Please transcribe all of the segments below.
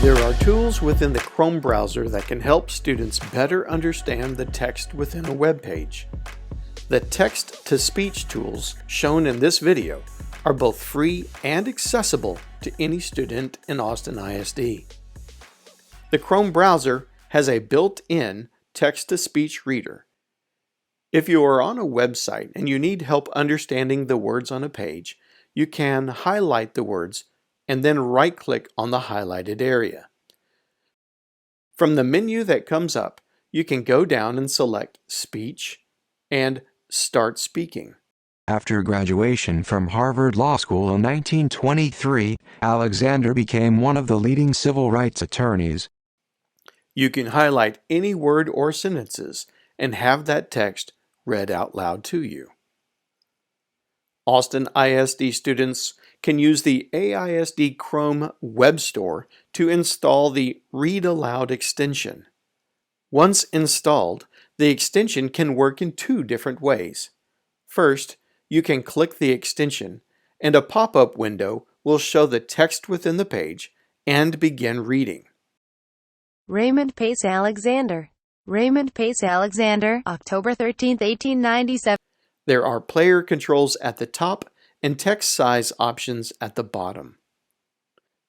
There are tools within the Chrome browser that can help students better understand the text within a web page. The text-to-speech tools shown in this video are both free and accessible to any student in Austin ISD. The Chrome browser has a built-in text-to-speech reader. If you are on a website and you need help understanding the words on a page, you can highlight the words and then right-click on the highlighted area. From the menu that comes up, you can go down and select Speech and Start Speaking. After graduation from Harvard Law School in 1923, Alexander became one of the leading civil rights attorneys. You can highlight any word or sentences and have that text read out loud to you. Austin ISD students can use the AISD Chrome Web Store to install the Read Aloud extension. Once installed, the extension can work in two different ways. First, you can click the extension, and a pop-up window will show the text within the page and begin reading. Raymond Pace Alexander. Raymond Pace Alexander, October 13, 1897. There are player controls at the top and text size options at the bottom.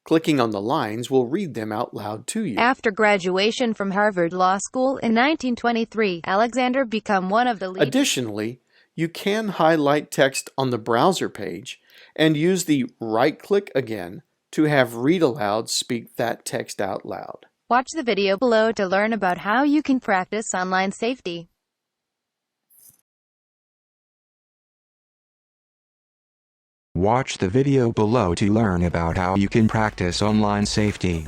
Clicking on the lines will read them out loud to you. After graduation from Harvard Law School in 1923, Alexander became one of the leading. Additionally, you can highlight text on the browser page and use the right-click again to have Read Aloud speak that text out loud. Watch the video below to learn about how you can practice online safety. Watch the video below to learn about how you can practice online safety.